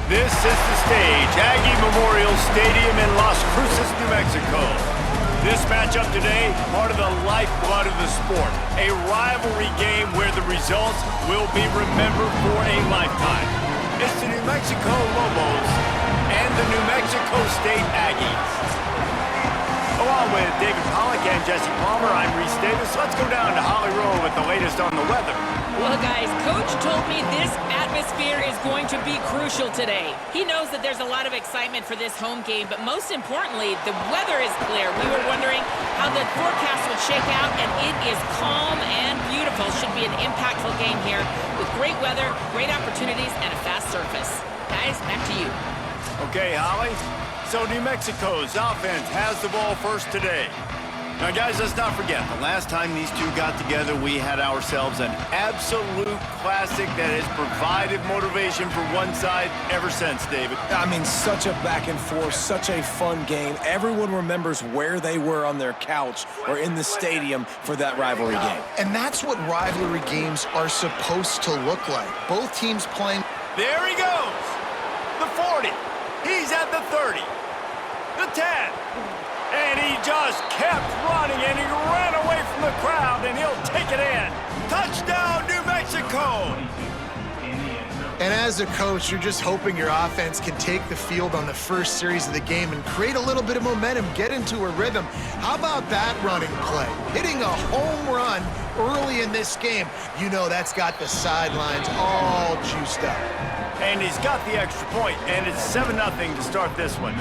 This is the stage, Aggie Memorial Stadium in Las Cruces, New Mexico. This matchup today, part of the lifeblood of the sport. A rivalry game where the results will be remembered for a lifetime. It's the New Mexico Lobos and the New Mexico State Aggies. Along with David Pollack and Jesse Palmer, I'm Reese Davis. Let's go down to Holly Road with the latest on the weather. Well, guys, Coach told me this atmosphere is going to be crucial today. He knows that there's a lot of excitement for this home game, but most importantly, the weather is clear. We were wondering how the forecast would shake out, and it is calm and beautiful. Should be an impactful game here with great weather, great opportunities, and a fast surface. Guys, back to you. Okay, Holly. So New Mexico's offense has the ball first today. Now, guys, let's not forget, the last time these two got together, we had ourselves an absolute classic that has provided motivation for one side ever since, David. I mean, such a back and forth, such a fun game. Everyone remembers where they were on their couch or in the stadium for that rivalry game. And that's what rivalry games are supposed to look like. Both teams playing. There he goes. The 40. He's at the 30. The 10. And he just kept running, and he ran away from the crowd, and he'll take it in. Touchdown, New Mexico! And as a coach, you're just hoping your offense can take the field on the first series of the game and create a little bit of momentum, get into a rhythm. How about that running play? Hitting a home run early in this game. You know that's got the sidelines all juiced up. And he's got the extra point, and it's 7-0 to start this one.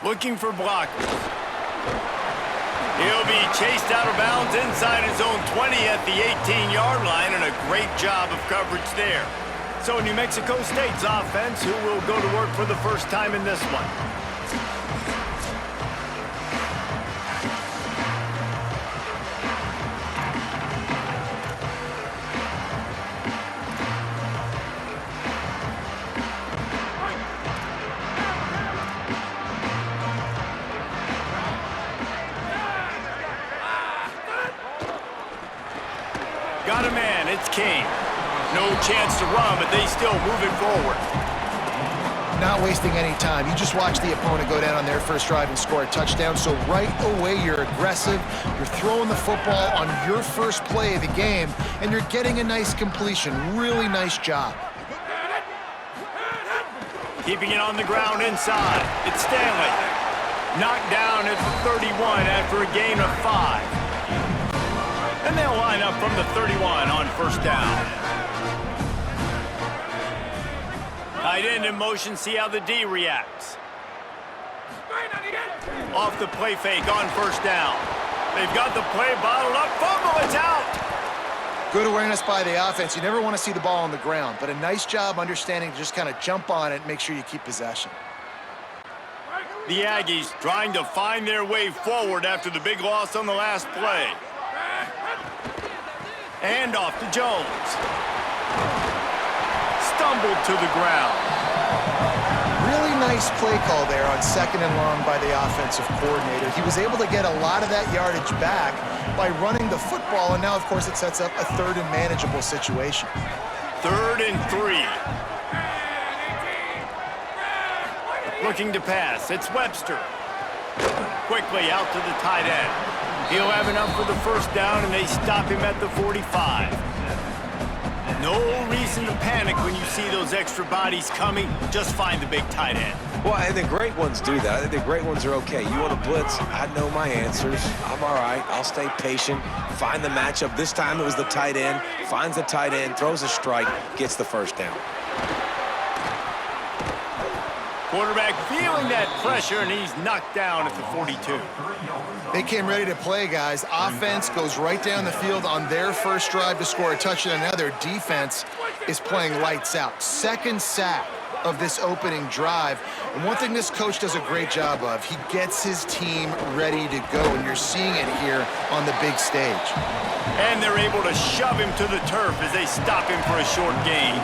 Looking for blockers. He'll be chased out of bounds inside his own 20 at the 18-yard line, and a great job of coverage there. So New Mexico State's offense, who will go to work for the first time in this one. Got a man, it's King. No chance to run, but they still move it forward. Not wasting any time. You just watch the opponent go down on their first drive and score a touchdown. So right away, you're aggressive. You're throwing the football on your first play of the game, and you're getting a nice completion. Really nice job. Keeping it on the ground inside. It's Stanley. Knocked down at the 31 after a gain of 5. And they'll line up from the 31 on first down. Tight end in motion, see how the D reacts. Off the play fake on first down. They've got the play bottled up. Fumble, it's out. Good awareness by the offense. You never want to see the ball on the ground, but a nice job understanding to just kind of jump on it and make sure you keep possession. The Aggies trying to find their way forward after the big loss on the last play. And off to Jones. Stumbled to the ground. Really nice play call there on 2nd and long by the offensive coordinator. He was able to get a lot of that yardage back by running the football, and now, of course, it sets up a 3rd and manageable situation. 3rd and 3. Looking to pass. It's Webster. Quickly out to the tight end. He'll have enough for the first down, and they stop him at the 45. No reason to panic when you see those extra bodies coming. Just find the big tight end. Well, and the great ones do that. I think the great ones are okay. You want to blitz, I know my answers. I'm all right. I'll stay patient, find the matchup. This time it was the tight end. Finds the tight end, throws a strike, gets the first down. Quarterback feeling that pressure, and he's knocked down at the 42. They came ready to play, guys. Offense goes right down the field on their first drive to score a touchdown. Now their defense is playing lights out. 2nd sack of this opening drive. And one thing this coach does a great job of, he gets his team ready to go, and you're seeing it here on the big stage. And they're able to shove him to the turf as they stop him for a short gain.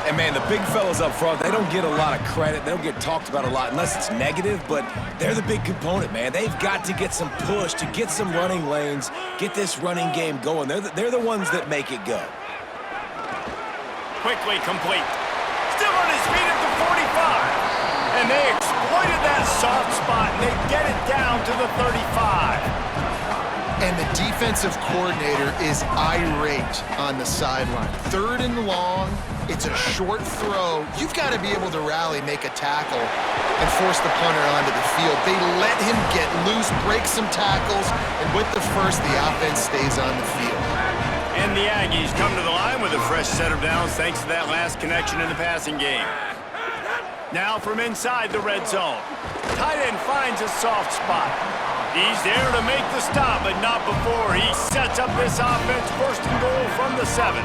And, man, the big fellas up front, they don't get a lot of credit. They don't get talked about a lot unless it's negative, but they're the big component, man. They've got to get some push, to get some running lanes, get this running game going. They're the ones that make it go. Quickly complete. Still on his feet at the 45. And they exploited that soft spot, and they get it down to the 35. And the defensive coordinator is irate on the sideline. 3rd and long, it's a short throw. You've got to be able to rally, make a tackle, and force the punter onto the field. They let him get loose, break some tackles, and with the first, the offense stays on the field. And the Aggies come to the line with a fresh set of downs thanks to that last connection in the passing game. Now from inside the red zone. Tight end finds a soft spot. He's there to make the stop, but not before he sets up this offense. 1st and goal from the 7.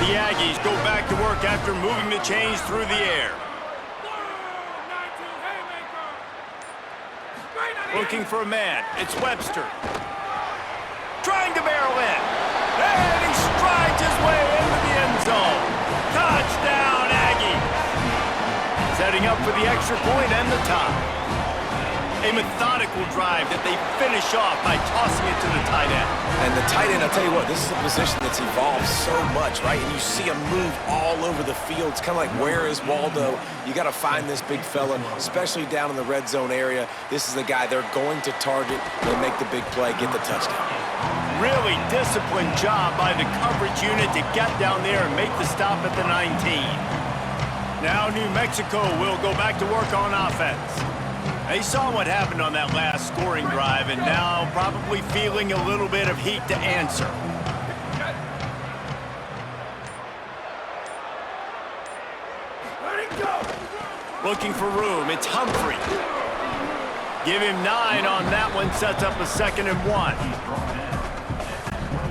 The Aggies go back to work after moving the chains through the air. Looking for a man. It's Webster. Trying to barrel in. And he strides his way into the end zone. Touchdown, Aggies. Setting up for the extra point and the tie. A methodical drive that they finish off by tossing it to the tight end. And the tight end, I'll tell you what, this is a position that's evolved so much, right? And you see him move all over the field. It's kind of like, where is Waldo? You got to find this big fella, especially down in the red zone area. This is the guy they're going to target. They make the big play, get the touchdown. Really disciplined job by the coverage unit to get down there and make the stop at the 19. Now New Mexico will go back to work on offense. They saw what happened on that last scoring drive and now probably feeling a little bit of heat to answer. Looking for room, it's Humphrey. Give him 9 on that one, sets up a 2nd and 1.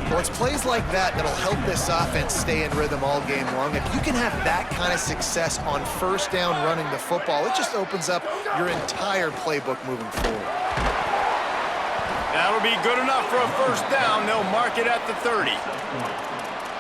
Well, it's plays like that that'll help this offense stay in rhythm all game long. If you can have that kind of success on 1st down running the football, it just opens up your entire playbook moving forward. That'll be good enough for a 1st down. They'll mark it at the 30.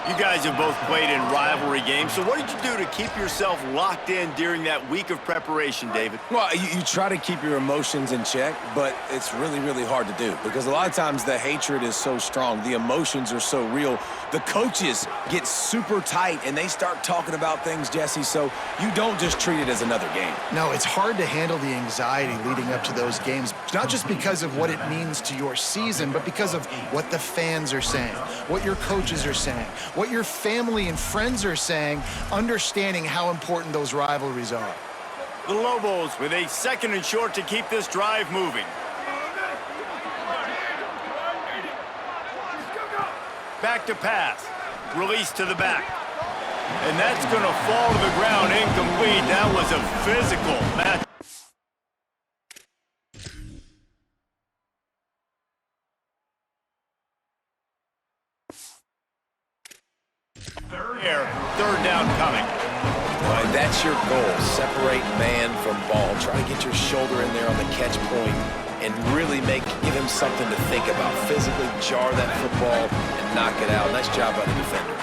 You guys have both played in rivalry games, so what did you do to keep yourself locked in during that week of preparation, David? Well, you try to keep your emotions in check, but it's really, really hard to do because a lot of times the hatred is so strong. The emotions are so real. The coaches get super tight, and they start talking about things, Jesse, so you don't just treat it as another game. No, it's hard to handle the anxiety leading up to those games, not just because of what it means to your season, but because of what the fans are saying, what your coaches are saying, what your family and friends are saying, understanding how important those rivalries are. The Lobos with a 2nd and short to keep this drive moving. Back to pass. Release to the back. And that's going to fall to the ground incomplete. That was a physical match. Third down coming. Right, that's your goal. Separate man from ball. Try to get your shoulder in there on the catch point and really give him something to think about. Physically jar that football and knock it out. Nice job by the defender.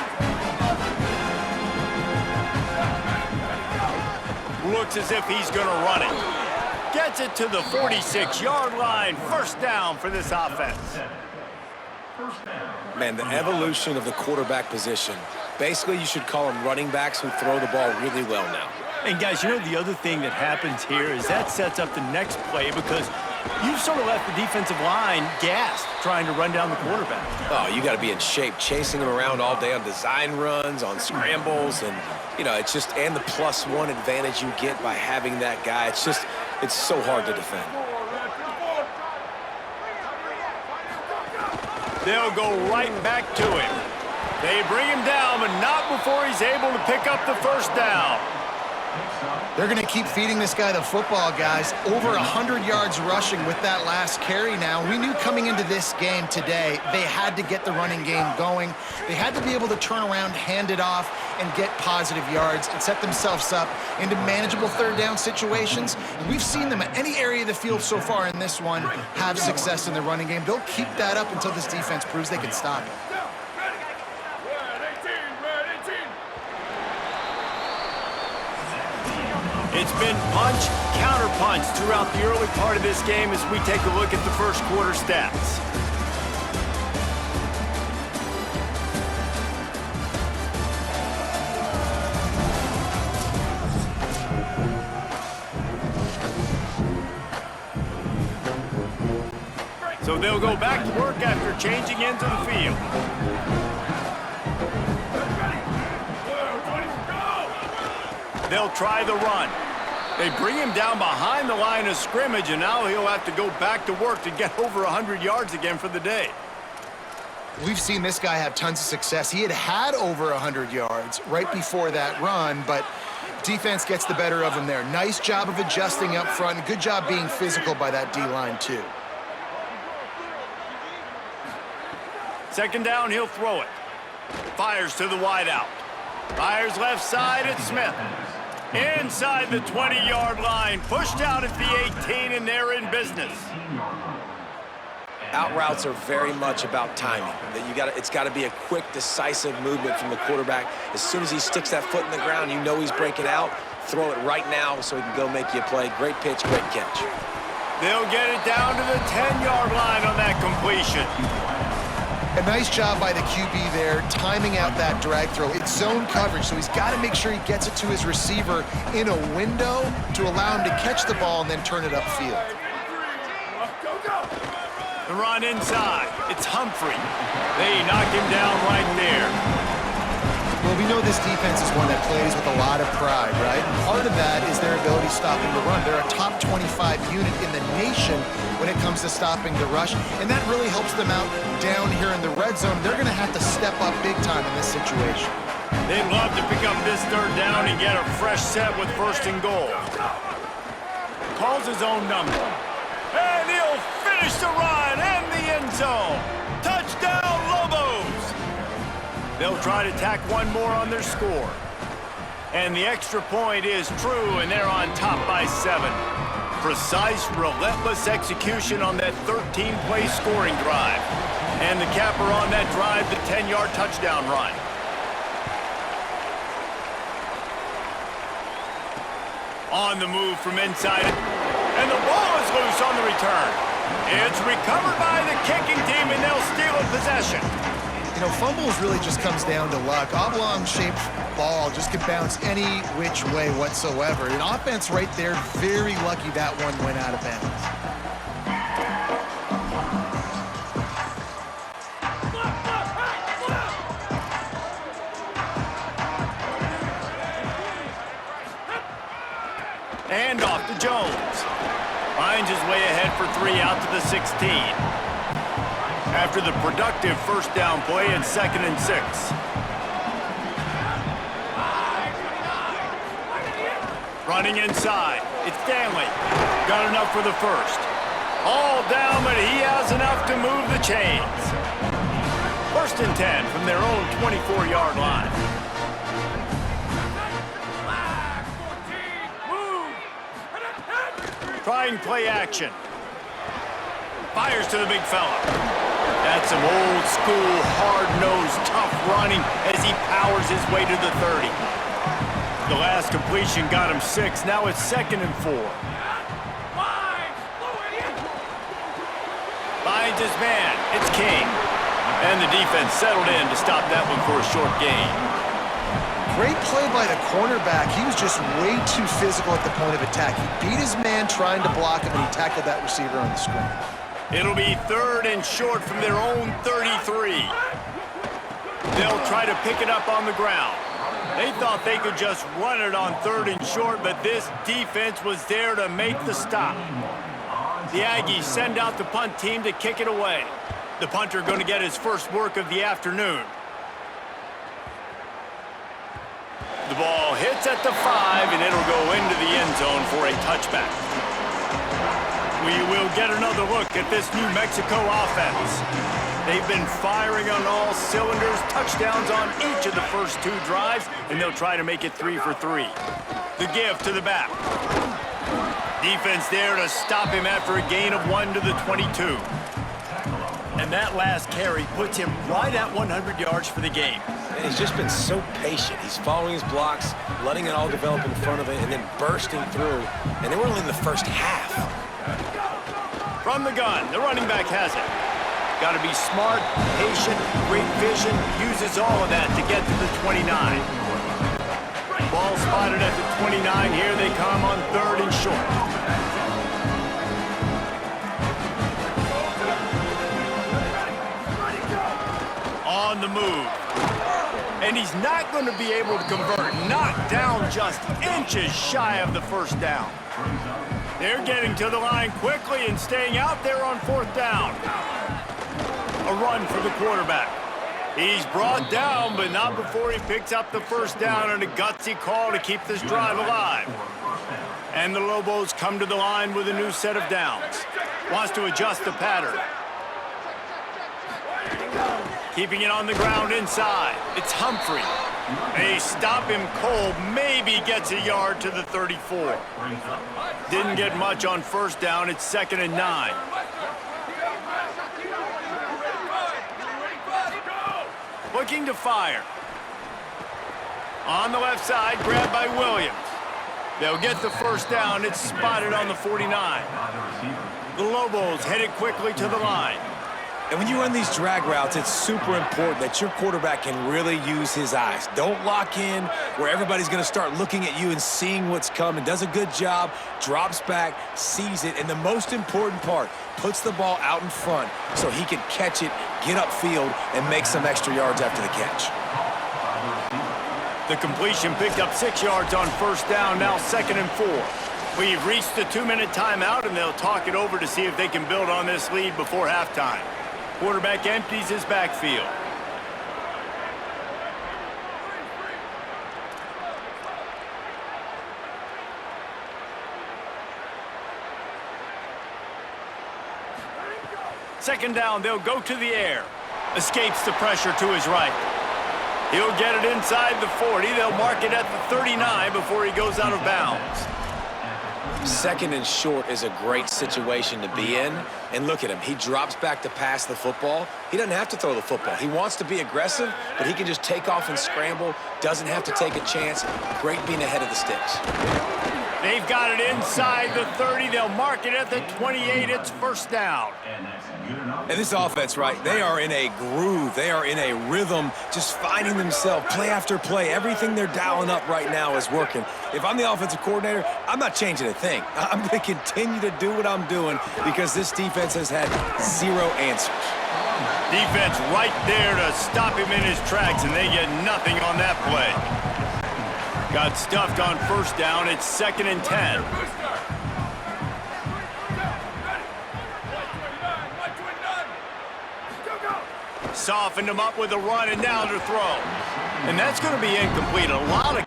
Looks as if he's going to run it. Gets it to the 46-yard line. 1st down for this offense. Man, the evolution of the quarterback position. Basically, you should call them running backs who throw the ball really well now. And guys, you know the other thing that happens here is that sets up the next play because you've sort of left the defensive line gassed trying to run down the quarterback. Oh, you got to be in shape, chasing him around all day on design runs, on scrambles, and, you know, it's just, and the +1 advantage you get by having that guy. It's so hard to defend. They'll go right back to him. They bring him down, but not before he's able to pick up the 1st down. They're going to keep feeding this guy the football, guys. Over 100 yards rushing with that last carry now. We knew coming into this game today, they had to get the running game going. They had to be able to turn around, hand it off, and get positive yards and set themselves up into manageable 3rd down situations. And we've seen them at any area of the field so far in this one have success in the running game. They'll keep that up until this defense proves they can stop it. It's been punch, counter-punch throughout the early part of this game as we take a look at the first quarter stats. So they'll go back to work after changing into the field. They'll try the run. They bring him down behind the line of scrimmage, and now he'll have to go back to work to get over 100 yards again for the day. We've seen this guy have tons of success. He had over 100 yards right before that run, but defense gets the better of him there. Nice job of adjusting up front. Good job being physical by that D-line, too. Second down, he'll throw it. Fires to the wideout. Fires left side, it's Smith. Inside the 20-yard line, pushed out at the 18, and they're in business. Out routes are very much about timing. It's got to be a quick, decisive movement from the quarterback. As soon as he sticks that foot in the ground, you know he's breaking out. Throw it right now so he can go make you a play. Great pitch, great catch. They'll get it down to the 10-yard line on that completion. A nice job by the QB there, timing out that drag throw. It's zone coverage, so he's got to make sure he gets it to his receiver in a window to allow him to catch the ball and then turn it upfield. The run inside. It's Humphrey. They knock him down right there. Well, we know this defense is one that plays with a lot of pride, right? Part of that is their ability stopping the run. They're a top 25 unit in the nation when it comes to stopping the rush, and that really helps them out down here in the red zone. They're going to have to step up big time in this situation. They'd love to pick up this third down and get a fresh set with first and goal. Calls his own number. And he'll finish the run in the end zone. Touchdown, Lobos! They'll try to tack one more on their score. And the extra point is true, and they're on top by 7. Precise, relentless execution on that 13-play scoring drive. And the capper on that drive, the 10-yard touchdown run. On the move from inside it. And the ball is loose on the return. It's recovered by the kicking team, and they'll steal a possession. You know, fumbles really just comes down to luck. Oblong-shaped ball just could bounce any which way whatsoever. An offense right there, very lucky that one went out of bounds. And off to Jones. Finds his way ahead for 3 out to the 16. After the productive first down play and 2nd and 6. Running inside. It's Stanley. Got enough for the first. All down, but he has enough to move the chains. 1st and 10 from their own 24-yard line. Trying play action. Fires to the big fella. That's some old school, hard-nosed, tough running as he powers his way to the 30. The last completion got him 6. Now it's 2nd and 4. Finds his man. It's King. And the defense settled in to stop that one for a short gain. Great play by the cornerback. He was just way too physical at the point of attack. He beat his man trying to block him, and he tackled that receiver on the screen. It'll be 3rd and short from their own 33. They'll try to pick it up on the ground. They thought they could just run it on 3rd and short, but this defense was there to make the stop. The Aggies send out the punt team to kick it away. The punter going to get his first work of the afternoon. The ball hits at the 5, and it'll go into the end zone for a touchback. We will get another look at this New Mexico offense. They've been firing on all cylinders, touchdowns on each of the first 2 drives, and they'll try to make it 3 for 3. The give to the back. Defense there to stop him after a gain of 1 to the 22. And that last carry puts him right at 100 yards for the game. And he's just been so patient. He's following his blocks, letting it all develop in front of it, and then bursting through. And they were only in the first half. From the gun, the running back has it. Got to be smart, patient, great vision, uses all of that to get to the 29. Ball spotted at the 29. Here they come on 3rd and short. On the move. And he's not going to be able to convert. Knocked down just inches shy of the first down. They're getting to the line quickly and staying out there on 4th down. A run for the quarterback. He's brought down, but not before he picks up the first down and a gutsy call to keep this drive alive. And the Lobos come to the line with a new set of downs. Wants to adjust the pattern. Keeping it on the ground inside. It's Humphrey. They stop him cold. Maybe gets a yard to the 34. Didn't get much on 1st down. It's 2nd and 9. Looking to fire. On the left side, grabbed by Williams. They'll get the first down. It's spotted on the 49. The Lobos headed quickly to the line. And when you run these drag routes, it's super important that your quarterback can really use his eyes. Don't lock in where everybody's going to start looking at you and seeing what's coming. Does a good job, drops back, sees it, and the most important part, puts the ball out in front so he can catch it, get upfield, and make some extra yards after the catch. The completion picked up 6 yards on 1st down, now 2nd and 4. We've reached the 2-minute timeout, and they'll talk it over to see if they can build on this lead before halftime. Quarterback empties his backfield. Second down, they'll go to the air. Escapes the pressure to his right. He'll get it inside the 40. They'll mark it at the 39 before he goes out of bounds. 2nd and short is a great situation to be in. And look at him. He drops back to pass the football. He doesn't have to throw the football. He wants to be aggressive, but he can just take off and scramble. Doesn't have to take a chance. Great being ahead of the sticks. They've got it inside the 30. They'll mark it at the 28. It's 1st down. And this offense, right, they are in a groove. They are in a rhythm, just finding themselves play after play. Everything they're dialing up right now is working. If I'm the offensive coordinator, I'm not changing a thing. I'm going to continue to do what I'm doing because this defense has had 0 answers. Defense right there to stop him in his tracks, and they get nothing on that play. Got stuffed on 1st down. It's 2nd and 10. Softened him up with a run, and now to throw. And that's going to be incomplete. A lot of...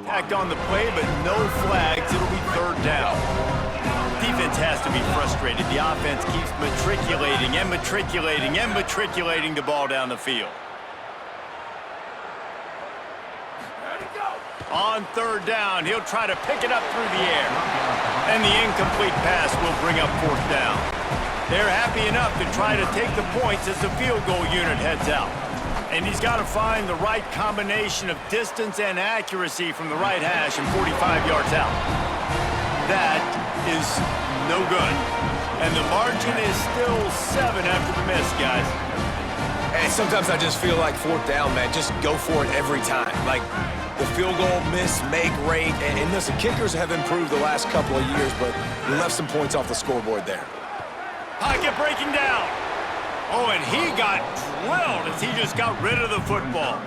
Tacked on the play, but no flags. It'll be 3rd down. Defense has to be frustrated. The offense keeps matriculating and matriculating and matriculating the ball down the field. On 3rd down, he'll try to pick it up through the air. And the incomplete pass will bring up 4th down. They're happy enough to try to take the points as the field goal unit heads out. And he's got to find the right combination of distance and accuracy from the right hash and 45 yards out. That is no good. And the margin is still 7 after the miss, guys. And sometimes I just feel like 4th down, man, just go for it every time. Like the field goal miss, make rate. And listen, kickers have improved the last couple of years, but we left some points off the scoreboard there. Pocket breaking down. Oh, and he got drilled as he just got rid of the football.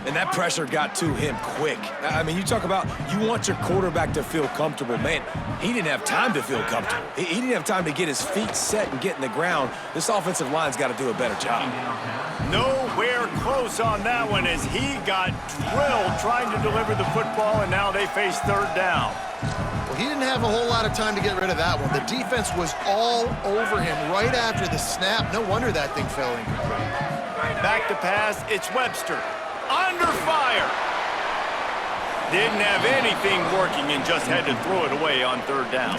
And that pressure got to him quick. I mean, you talk about you want your quarterback to feel comfortable. Man, he didn't have time to feel comfortable. He didn't have time to get his feet set and get in the ground. This offensive line's got to do a better job. Nowhere close on that one as he got drilled trying to deliver the football, and now they face 3rd down. Well, he didn't have a whole lot of time to get rid of that one. The defense was all over him right after the snap. No wonder that thing fell incomplete. Back to pass, it's Webster. Under fire. Didn't have anything working and just had to throw it away on third down.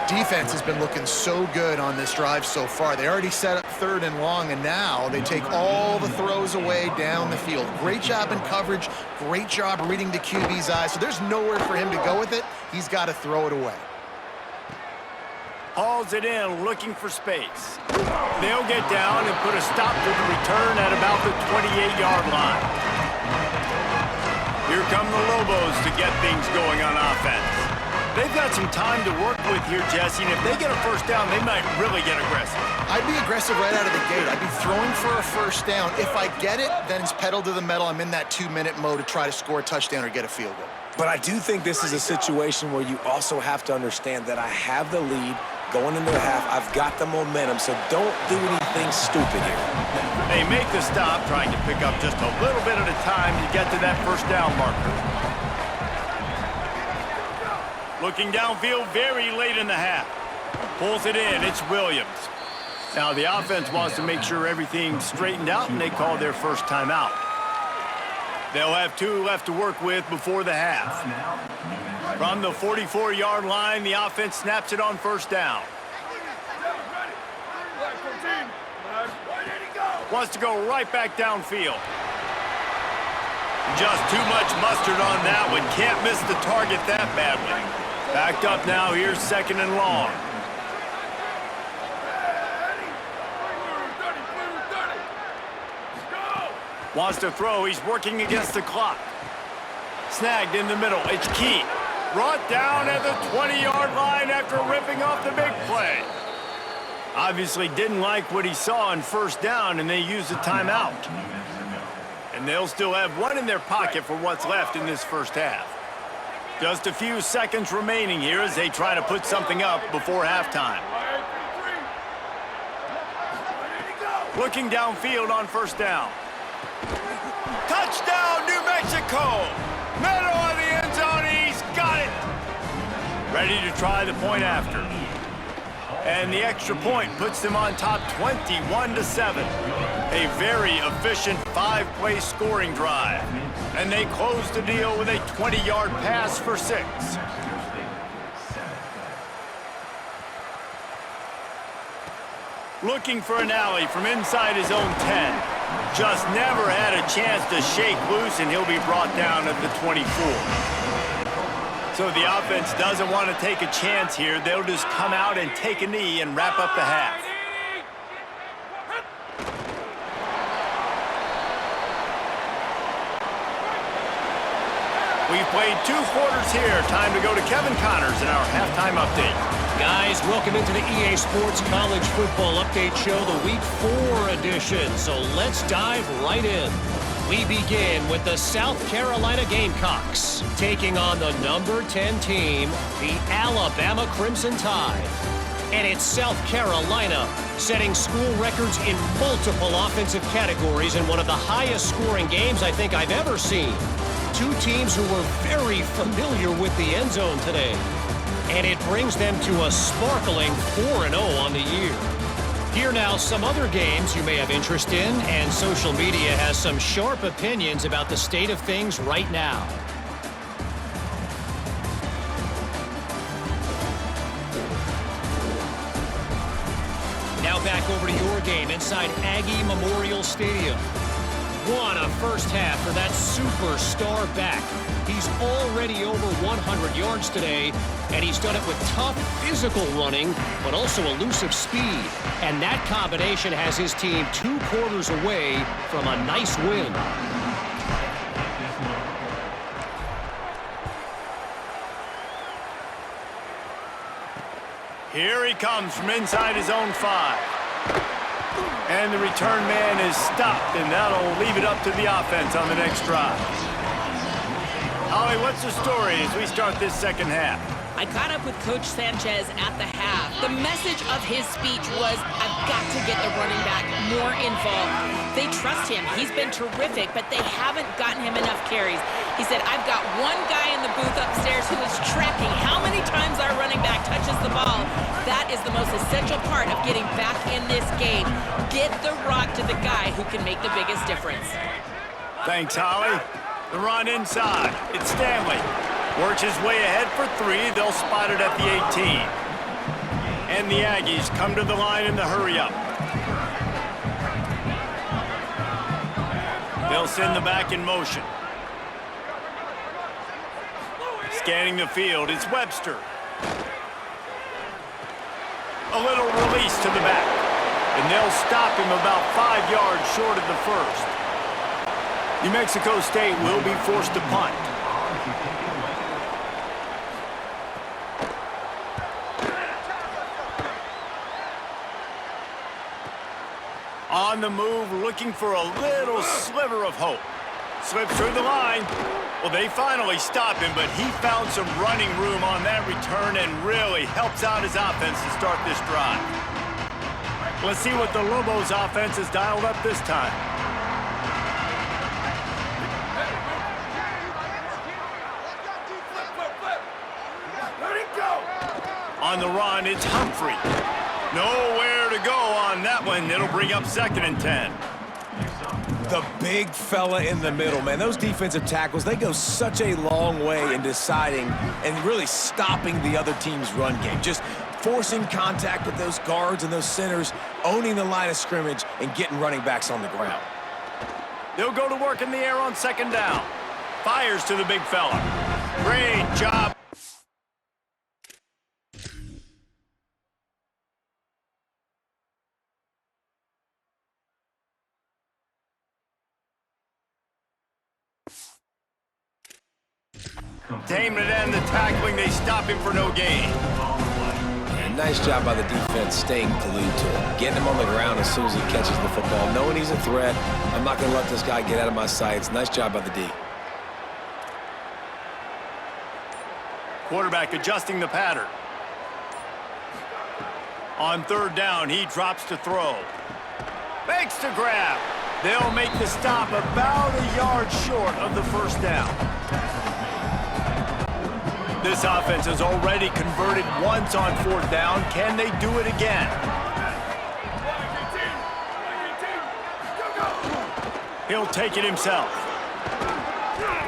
Defense has been looking so good on this drive so far. They already set up third and long, and now they take all the throws away down the field. Great job in coverage, great job reading the QB's eyes, so there's nowhere for him to go with it. He's got to throw it away. Hauls it in, looking for space. They'll get down and put a stop to the return at about the 28-yard line. Here come the Lobos to get things going on offense. They've got some time to work with here, Jesse, and if they get a first down, they might really get aggressive. I'd be aggressive right out of the gate. I'd be throwing for a first down. If I get it, then it's pedal to the metal. I'm in that 2-minute mode to try to score a touchdown or get a field goal. But I do think this is a situation where you also have to understand that I have the lead going into the half. I've got the momentum, so don't do anything stupid here. They make the stop, trying to pick up just a little bit at a time to get to that first down marker. Looking downfield very late in the half. Pulls it in, it's Williams. Now the offense wants to make sure everything's straightened out, and they call their first timeout. They'll have 2 left to work with before the half. From the 44-yard line, the offense snaps it on first down. Wants to go right back downfield. Just too much mustard on that one. Can't miss the target that badly. Backed up now, here's second and long. Wants to throw, he's working against the clock. Snagged in the middle, it's Key. Brought down at the 20-yard line after ripping off the big play. Obviously didn't like what he saw on first down, and they used a timeout. And they'll still have 1 in their pocket for what's left in this first half. Just a few seconds remaining here as they try to put something up before halftime. Looking downfield on first down. Touchdown, New Mexico! Middle of the end zone, he's got it! Ready to try the point after. And the extra point puts them on top 21-7. A very efficient 5-play scoring drive. And they close the deal with a 20-yard pass for 6. Looking for an alley from inside his own 10. Just never had a chance to shake loose, and he'll be brought down at the 24. So the offense doesn't want to take a chance here. They'll just come out and take a knee and wrap up the half. We've played 2 quarters here. Time to go to Kevin Connors in our halftime update. Guys, welcome into the EA Sports College Football Update Show, the Week 4 edition. So let's dive right in. We begin with the South Carolina Gamecocks taking on the number 10 team, the Alabama Crimson Tide. And it's South Carolina setting school records in multiple offensive categories in one of the highest scoring games I think I've ever seen. 2 teams who were very familiar with the end zone today. And it brings them to a sparkling 4-0 on the year. Here now, some other games you may have interest in, and social media has some sharp opinions about the state of things right now. Now back over to your game inside Aggie Memorial Stadium. What a first half for that superstar back. He's already over 100 yards today, and he's done it with tough physical running, but also elusive speed. And that combination has his team 2 quarters away from a nice win. Here he comes from inside his own 5. And the return man is stopped, and that'll leave it up to the offense on the next drive. Holly, what's the story as we start this second half? I caught up with Coach Sanchez at the half. The message of his speech was, I've got to get the running back more involved. They trust him. He's been terrific, but they haven't gotten him enough carries. He said, I've got one guy in the booth upstairs who is tracking how many times our running back touches the ball. That is the most essential part of getting back in this game. Get the rock to the guy who can make the biggest difference. Thanks, Holly. The run inside. It's Stanley. Works his way ahead for 3. They'll spot it at the 18. And the Aggies come to the line in the hurry-up. They'll send the back in motion. Scanning the field, it's Webster. A little release to the back. And they'll stop him about 5 yards short of the first. New Mexico State will be forced to punt. On the move, looking for a little sliver of hope. Slips through the line. Well, they finally stop him, but he found some running room on that return and really helps out his offense to start this drive. Let's see what the Lobos offense has dialed up this time. On the run, it's Humphrey. Nowhere to go on that one. It'll bring up 2nd and 10. The big fella in the middle, man. Those defensive tackles, they go such a long way in deciding and really stopping the other team's run game. Just forcing contact with those guards and those centers, owning the line of scrimmage, and getting running backs on the ground. They'll go to work in the air on 2nd down. Fires to the big fella. Great job. Taming it and the tackling, they stop him for no gain. And nice job by the defense staying glued to him, getting him on the ground as soon as he catches the football, knowing he's a threat. I'm not going to let this guy get out of my sights. Nice job by the D. Quarterback adjusting the pattern. On 3rd down, he drops to throw. Makes the grab. They'll make the stop about a yard short of the 1st down. This offense has already converted once on 4th down. Can they do it again? He'll take it himself.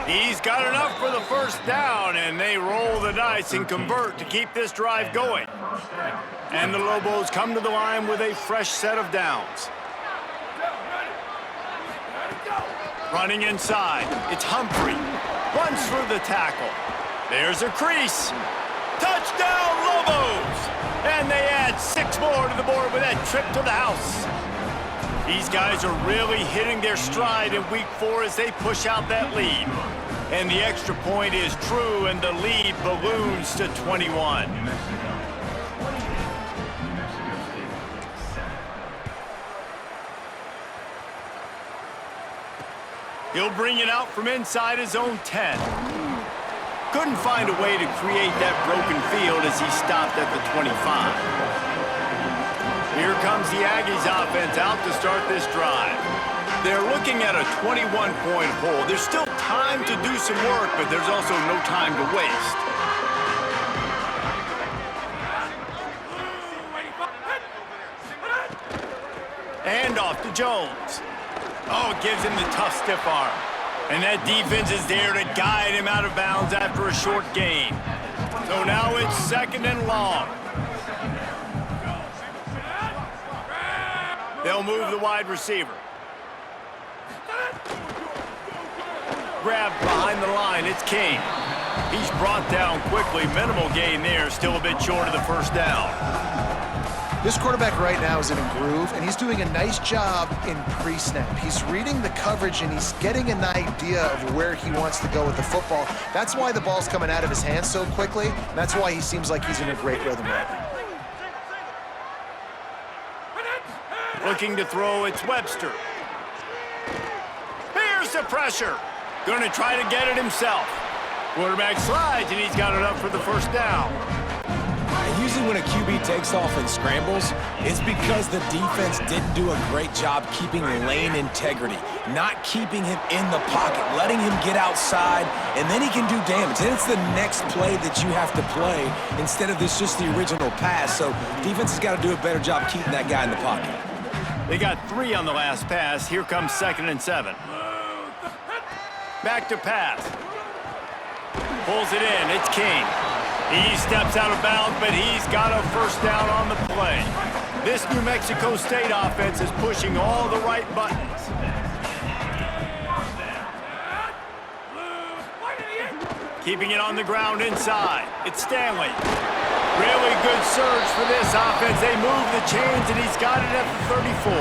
He's got enough for the 1st down, and they roll the dice and convert to keep this drive going. And the Lobos come to the line with a fresh set of downs. Running inside, it's Humphrey. Runs through the tackle. There's a crease. Touchdown, Lobos! And they add 6 more to the board with that trip to the house. These guys are really hitting their stride in week 4 as they push out that lead. And the extra point is true, and the lead balloons to 21. He'll bring it out from inside his own 10. Couldn't find a way to create that broken field as he stopped at the 25. Here comes the Aggies offense out to start this drive. They're looking at a 21-point hole. There's still time to do some work, but there's also no time to waste. And off to Jones. Oh, gives him the tough stiff arm. And that defense is there to guide him out of bounds after a short gain. So now it's 2nd and long. They'll move the wide receiver. Grabbed behind the line, it's King. He's brought down quickly. Minimal gain there, still a bit short of the 1st down. This quarterback right now is in a groove, and he's doing a nice job in pre-snap. He's reading the coverage, and he's getting an idea of where he wants to go with the football. That's why the ball's coming out of his hands so quickly. And that's why he seems like he's in a great rhythm right now. Looking to throw, it's Webster. Here's the pressure. Going to try to get it himself. Quarterback slides, and he's got it up for the 1st down. Usually when a QB takes off and scrambles, it's because the defense didn't do a great job keeping lane integrity, not keeping him in the pocket, letting him get outside, and then he can do damage. Then it's the next play that you have to play instead of just the original pass. So defense has got to do a better job keeping that guy in the pocket. They got 3 on the last pass. Here comes 2nd and 7. Back to pass. Pulls it in. It's King. He steps out of bounds, but he's got a first down on the play. This New Mexico State offense is pushing all the right buttons. Keeping it on the ground inside. It's Stanley. Really good surge for this offense. They move the chains, and he's got it at the 34.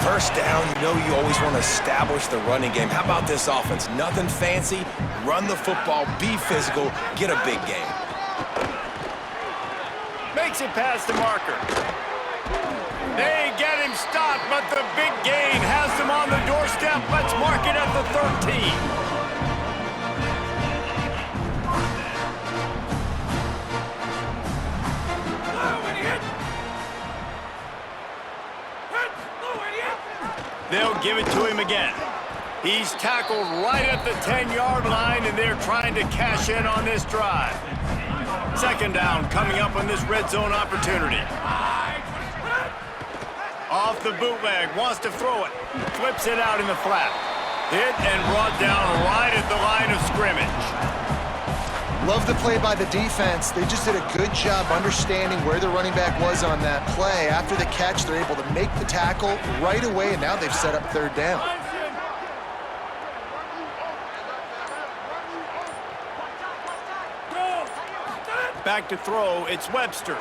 First down, you know you always want to establish the running game. How about this offense? Nothing fancy. Run the football, be physical, get a big gain. Makes it past the marker. They get him stopped, but the big gain has them on the doorstep. Let's mark it at the 13. They'll give it to him again. He's tackled right at the 10-yard line, and they're trying to cash in on this drive. 2nd down coming up on this red zone opportunity. Off the bootleg, wants to throw it. Flips it out in the flat. Hit and brought down right at the line of scrimmage. Love the play by the defense. They just did a good job understanding where the running back was on that play. After the catch, they're able to make the tackle right away, and now they've set up 3rd down. Back to throw, it's Webster.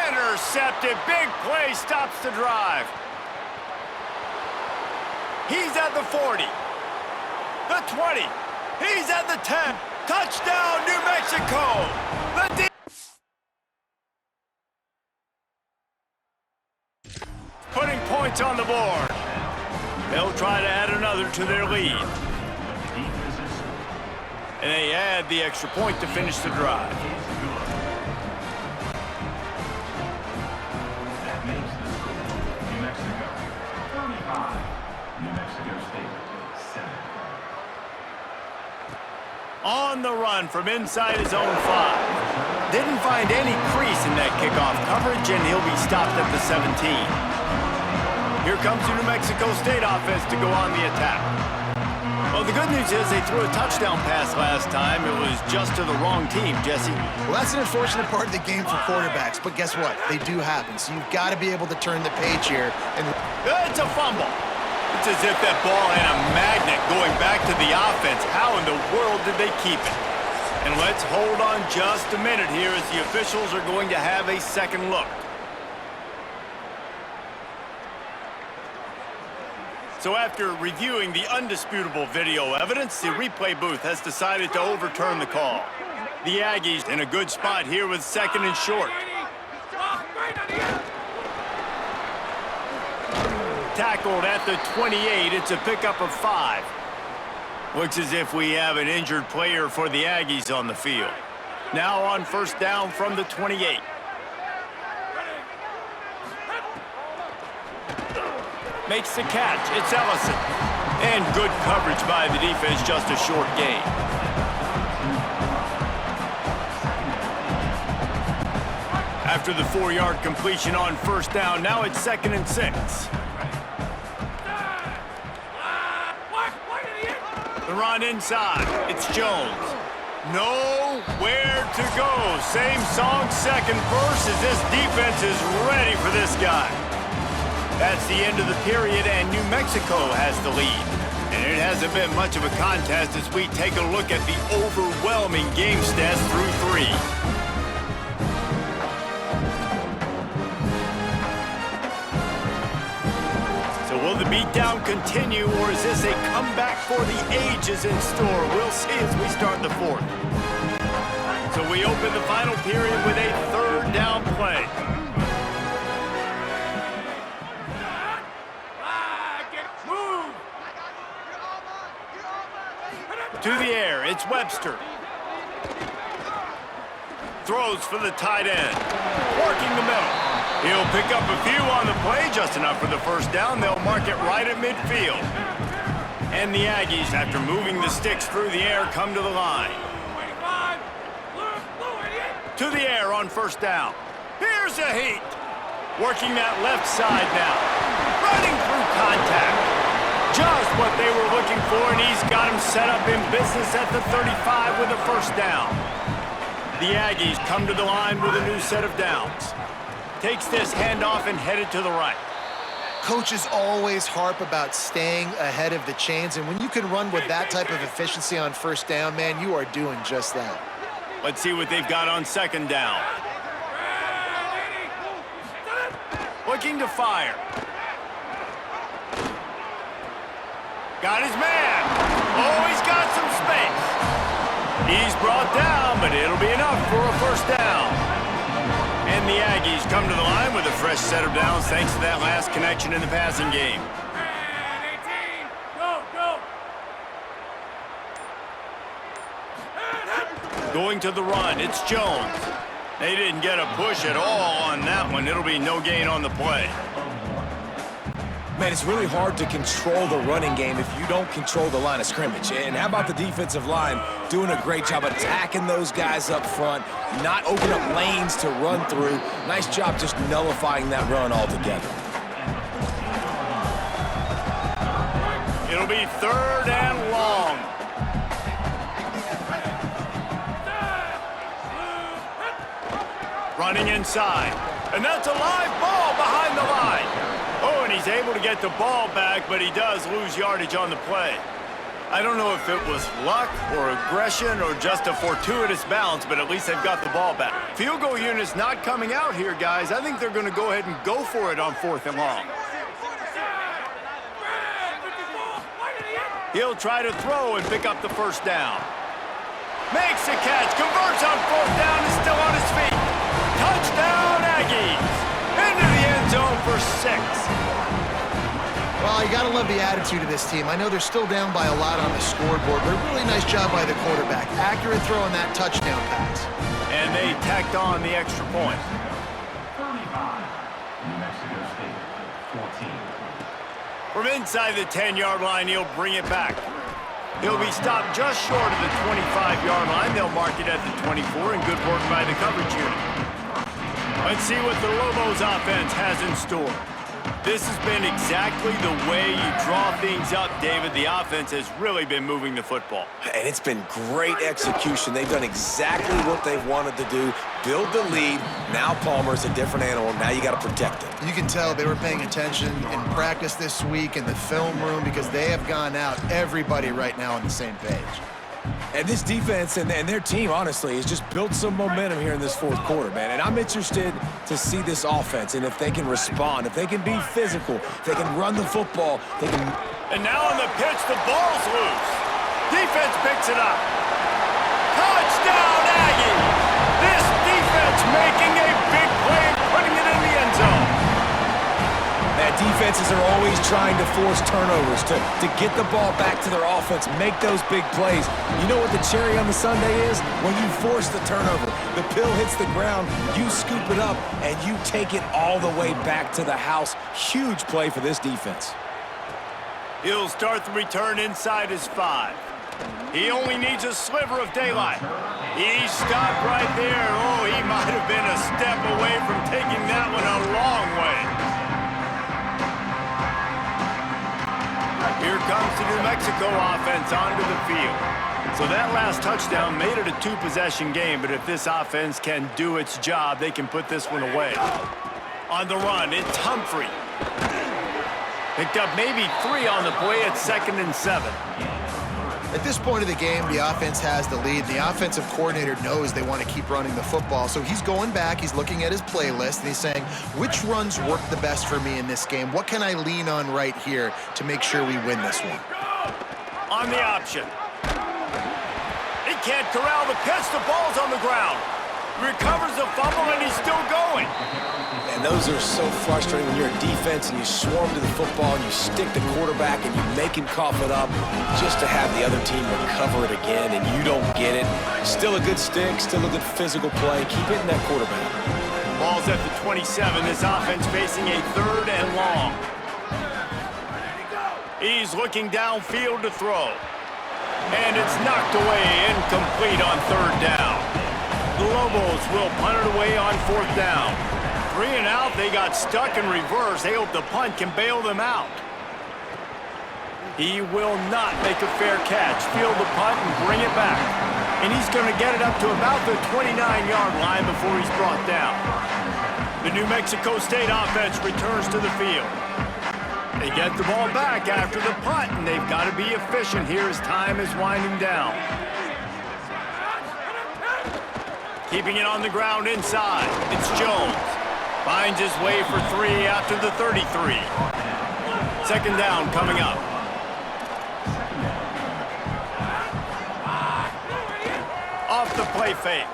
Intercepted, big play, stops the drive. He's at the 40, the 20, he's at the 10. Touchdown, New Mexico! Putting points on the board. They'll try to add another to their lead. And they add the extra point to finish the drive. That makes the score New Mexico 35, New Mexico State 7. On the run from inside his own 5. Didn't find any crease in that kickoff coverage, and he'll be stopped at the 17. Here comes the New Mexico State offense to go on the attack. Well, the good news is they threw a touchdown pass last time. It was just to the wrong team, Jesse. Well, that's an unfortunate part of the game for quarterbacks, but guess what? They do happen, so you've got to be able to turn the page here. And it's a fumble. It's as if that ball had a magnet going back to the offense. How in the world did they keep it? And let's hold on just a minute here as the officials are going to have a second look. So after reviewing the undisputable video evidence, the replay booth has decided to overturn the call. The Aggies in a good spot here with 2nd and short. Tackled at the 28. It's a pickup of 5. Looks as if we have an injured player for the Aggies on the field. Now on 1st down from the 28. Makes the catch. It's Ellison. And good coverage by the defense, just a short gain. After the 4-yard completion on 1st down, now it's 2nd and 6. The run inside. It's Jones. Nowhere to go. Same song, 2nd verse, as this defense is ready for this guy. That's the end of the period, and New Mexico has the lead. And it hasn't been much of a contest as we take a look at the overwhelming game stats through 3. So will the beatdown continue, or is this a comeback for the ages in store? We'll see as we start the 4th. So we open the final period with a 3rd down play. To the air, it's Webster. Throws for the tight end. Working the middle. He'll pick up a few on the play, just enough for the 1st down. They'll mark it right at midfield. And the Aggies, after moving the sticks through the air, come to the line. To the air on 1st down. Here's a heat. Working that left side now. Running through contact. Just what they were looking for, and he's got him set up in business at the 35 with a first down. The Aggies come to the line with a new set of downs. Takes this handoff and headed to the right. Coaches always harp about staying ahead of the chains, and when you can run with that type of efficiency on first down, man, you are doing just that. Let's see what they've got on second down. Looking to fire. Got his man. Oh, he's got some space. He's brought down, but it'll be enough for a first down. And the Aggies come to the line with a fresh set of downs thanks to that last connection in the passing game. Going to the run, it's Jones. They didn't get a push at all on that one. It'll be no gain on the play. Man, it's really hard to control the running game if you don't control the line of scrimmage. And how about the defensive line doing a great job attacking those guys up front, not opening up lanes to run through. Nice job just nullifying that run altogether. It'll be third and long. Running inside. And that's a live ball behind the line. Oh, and he's able to get the ball back, but he does lose yardage on the play. I don't know if it was luck or aggression or just a fortuitous bounce, but at least they've got the ball back. Field goal unit's not coming out here, guys. I think they're going to go ahead and go for it on fourth and long. He'll try to throw and pick up the first down. Makes a catch, converts on fourth down, is still on his feet. Touchdown, Aggies! Into the end zone for 6. Well, you got to love the attitude of this team. I know they're still down by a lot on the scoreboard, but a really nice job by the quarterback. Accurate throw on that touchdown pass. And they tacked on the extra point. 35, New Mexico State, 14. From inside the 10-yard line, he'll bring it back. He'll be stopped just short of the 25-yard line. They'll mark it at the 24, and good work by the coverage unit. Let's see what the Lobos offense has in store. This has been exactly the way you draw things up, David. The offense has really been moving the football. And it's been great execution. They've done exactly what they've wanted to do. Build the lead. Now Palmer's a different animal. Now you got to protect him. You can tell they were paying attention in practice this week in the film room because they have gone out, everybody right now on the same page. And this defense and their team, honestly, has just built some momentum here in this fourth quarter, man. And I'm interested to see this offense and if they can respond, if they can be physical, if they can run the football, they can... And now on the pitch, the ball's loose. Defense picks it up. Touchdown, Aggies! This defense making a big play and putting it in the end zone. That defenses are always trying to force turnovers, to get the ball back to their offense, make those big plays. You know what the cherry on the sundae is? When you force the turnover, the pill hits the ground, you scoop it up, and you take it all the way back to the house. Huge play for this defense. He'll start the return inside his 5. He only needs a sliver of daylight. He stopped right there. Oh, he might have been a step away from taking that one a long way. Here comes the New Mexico offense onto the field. So that last touchdown made it a 2-possession game, but if this offense can do its job, they can put this one away. On the run, it's Humphrey. Picked up maybe 3 on the play at 2nd and 7. At this point of the game, the offense has the lead. The offensive coordinator knows they want to keep running the football. So he's going back, he's looking at his playlist, and he's saying, which runs work the best for me in this game? What can I lean on right here to make sure we win this one? On the option. He can't corral the pitch. The ball's on the ground. Recovers the fumble, and he's still going. And those are so frustrating when you're a defense and you swarm to the football and you stick the quarterback and you make him cough it up just to have the other team recover it again and you don't get it. Still a good stick, still a good physical play. Keep hitting that quarterback. Ball's at the 27. This offense facing a 3rd and long. He's looking downfield to throw. And it's knocked away, incomplete on 3rd down. The Lobos will punt it away on 4th down. 3 and out, they got stuck in reverse. They hope the punt can bail them out. He will not make a fair catch. Field the punt and bring it back. And he's going to get it up to about the 29-yard line before he's brought down. The New Mexico State offense returns to the field. They get the ball back after the punt, and they've got to be efficient here as time is winding down. Keeping it on the ground inside. It's Jones. Finds his way for 3 out to the 33. Second down coming up. Off the play fake.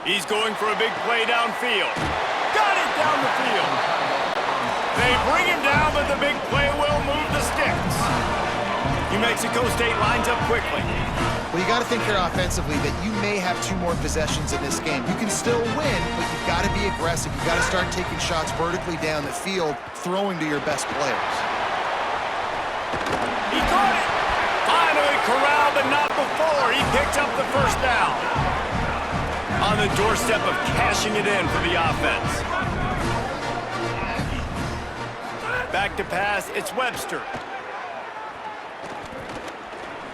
He's going for a big play downfield. Got it down the field. They bring him down, but the big play will move the sticks. New Mexico State lines up quickly. Well, you got to think here offensively that you may have 2 more possessions in this game. You can still win, but you've got to be aggressive. You've got to start taking shots vertically down the field, throwing to your best players. He caught it. Finally corralled, but not before. He picks up the first down. On the doorstep of cashing it in for the offense. Back to pass, it's Webster.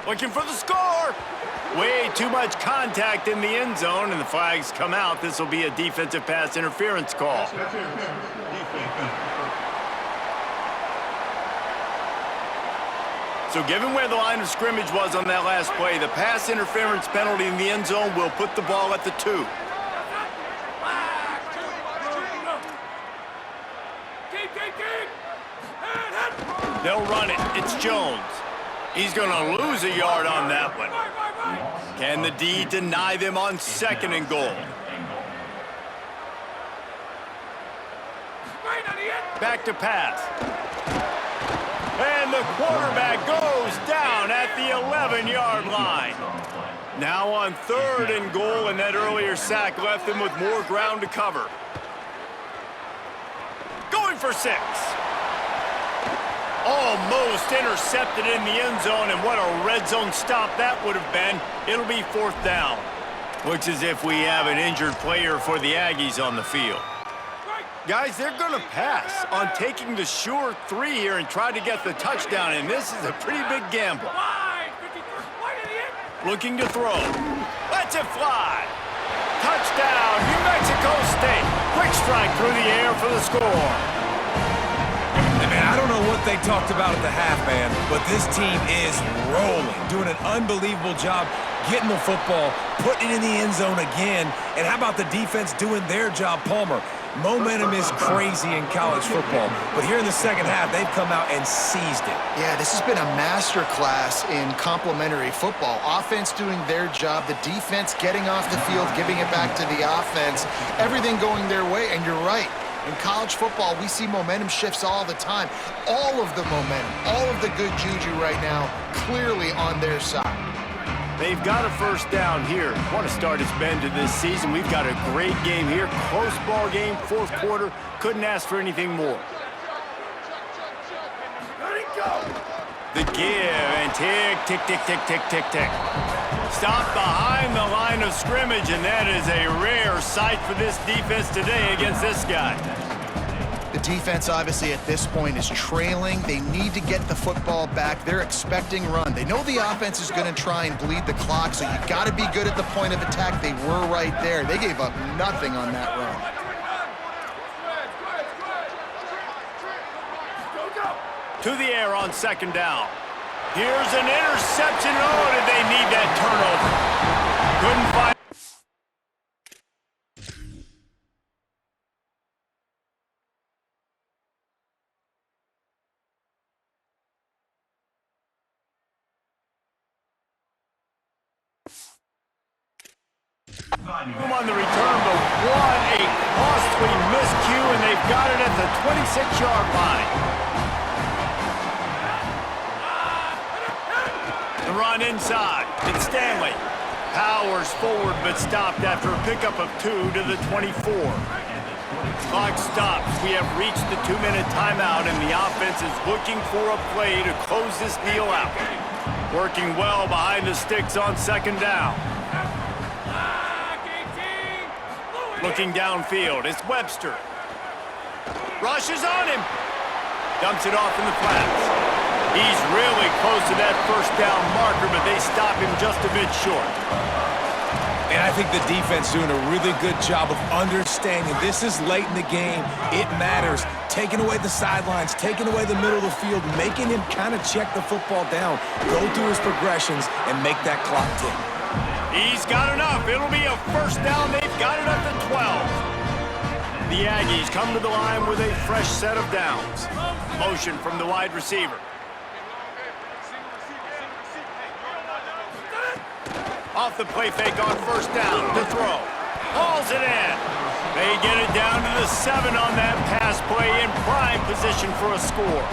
Looking for the score. Way too much contact in the end zone, and the flags come out. This will be a defensive pass interference call. So given where the line of scrimmage was on that last play, the pass interference penalty in the end zone will put the ball at the 2. They'll run it. It's Jones. He's going to lose a yard on that one. Can the D deny them on 2nd and goal? Back to pass. And the quarterback goes down at the 11-yard line. Now on 3rd and goal, and that earlier sack left them with more ground to cover. Going for 6. Almost intercepted in the end zone, and what a red zone stop that would have been. It'll be 4th down. Looks as if we have an injured player for the Aggies on the field. Guys, they're going to pass on taking the sure 3 here and try to get the touchdown, and this is a pretty big gamble. Looking to throw. Lets it fly. Touchdown, New Mexico State. Quick strike through the air for the score. Hey, man, I don't know what they talked about at the half, man, but this team is rolling, doing an unbelievable job getting the football, putting it in the end zone again, and how about the defense doing their job, Palmer? Momentum is crazy in college football, but here in the second half, they've come out and seized it. Yeah, this has been a master class in complementary football. Offense doing their job, the defense getting off the field, giving it back to the offense, everything going their way, and you're right. In college football, we see momentum shifts all the time. All of the momentum, all of the good juju right now, clearly on their side. They've got a first down here. What a start it's been to this season. We've got a great game here. Close ball game, 4th quarter. Couldn't ask for anything more. The give and tick, tick, tick, tick, tick, tick, tick. Stop behind the line of scrimmage, and that is a rare sight for this defense today against this guy. The defense, obviously, at this point is trailing. They need to get the football back. They're expecting run. They know the offense is going to try and bleed the clock, so you've got to be good at the point of attack. They were right there. They gave up nothing on that run. To the air on 2nd down. Here's an interception. Oh, did they need that turnover? Couldn't find. On the return, but what a costly miscue, and they've got it at the 26-yard line. The run inside. It's Stanley. Powers forward, but stopped after a pickup of 2 to the 24. Clock stops. We have reached the 2-minute timeout, and the offense is looking for a play to close this deal out. Working well behind the sticks on 2nd down. Looking downfield, it's Webster. Rushes on him. Dumps it off in the flats. He's really close to that first down marker, but they stop him just a bit short. And I think the defense doing a really good job of understanding this is late in the game. It matters. Taking away the sidelines, taking away the middle of the field, making him kind of check the football down, go through his progressions, and make that clock tick. He's got enough. It'll be a first down. They've got it up to 12. The Aggies come to the line with a fresh set of downs. Motion from the wide receiver. Off the play fake on first down to throw. Hauls it in. They get it down to the 7 on that pass play in prime position for a score.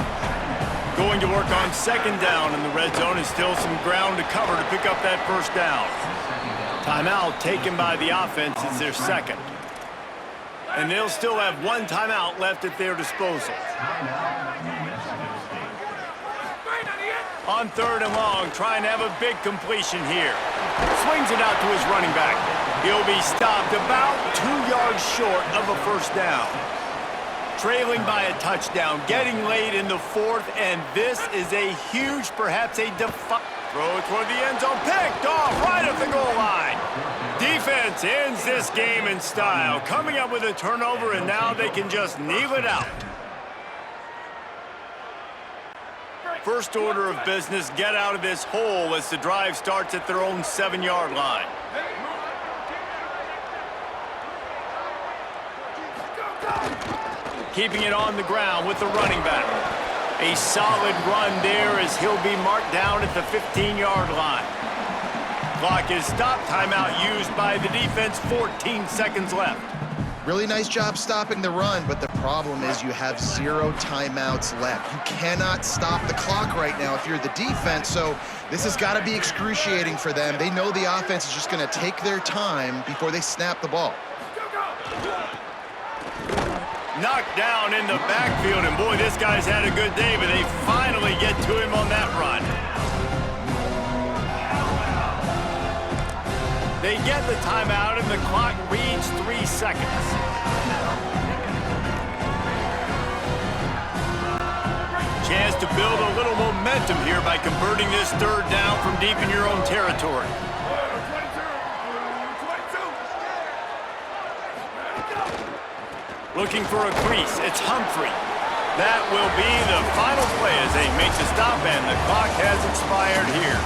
Going to work on second down in the red zone and still some ground to cover to pick up that first down. Timeout taken by the offense. It's their second. And they'll still have one timeout left at their disposal. On third and long, trying to have a big completion here. Swings it out to his running back. He'll be stopped about 2 yards short of a first down. Trailing by a touchdown, getting late in the fourth, and this is a huge, perhaps a throw toward the end zone, picked off right at the goal line. Defense ends this game in style, coming up with a turnover, and now they can just kneel it out. First order of business, get out of this hole as the drive starts at their own 7-yard line. Keeping it on the ground with the running back. A solid run there as he'll be marked down at the 15-yard line. Clock is stopped. Timeout used by the defense. 14 seconds left. Really nice job stopping the run, but the problem is you have 0 timeouts left. You cannot stop the clock right now if you're the defense, so this has got to be excruciating for them. They know the offense is just going to take their time before they snap the ball. Knocked down in the backfield, and boy, this guy's had a good day, but they finally get to him on that run. They get the timeout, and the clock reads 3 seconds. Chance to build a little momentum here by converting this third down from deep in your own territory. Looking for a crease. It's Humphrey. That will be the final play as they make the stop, and the clock has expired here.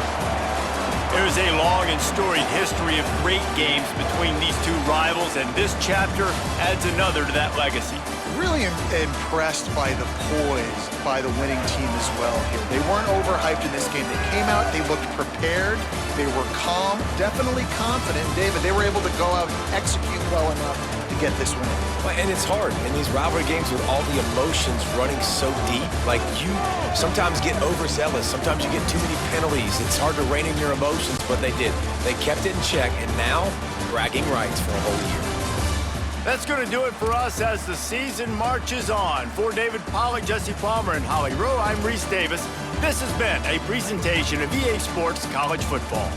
There's a long and storied history of great games between these two rivals, and this chapter adds another to that legacy. Really impressed by the poise by the winning team as well here. They weren't overhyped in this game. They came out, they looked prepared, they were calm, definitely confident. David, they were able to go out and execute well enough to get this win. And it's hard in these rivalry games with all the emotions running so deep. Like, you sometimes get overzealous. Sometimes you get too many penalties. It's hard to rein in your emotions, but they did. They kept it in check, and now bragging rights for a whole year. That's going to do it for us as the season marches on. For David Pollack, Jesse Palmer, and Holly Rowe, I'm Reese Davis. This has been a presentation of EA Sports College Football.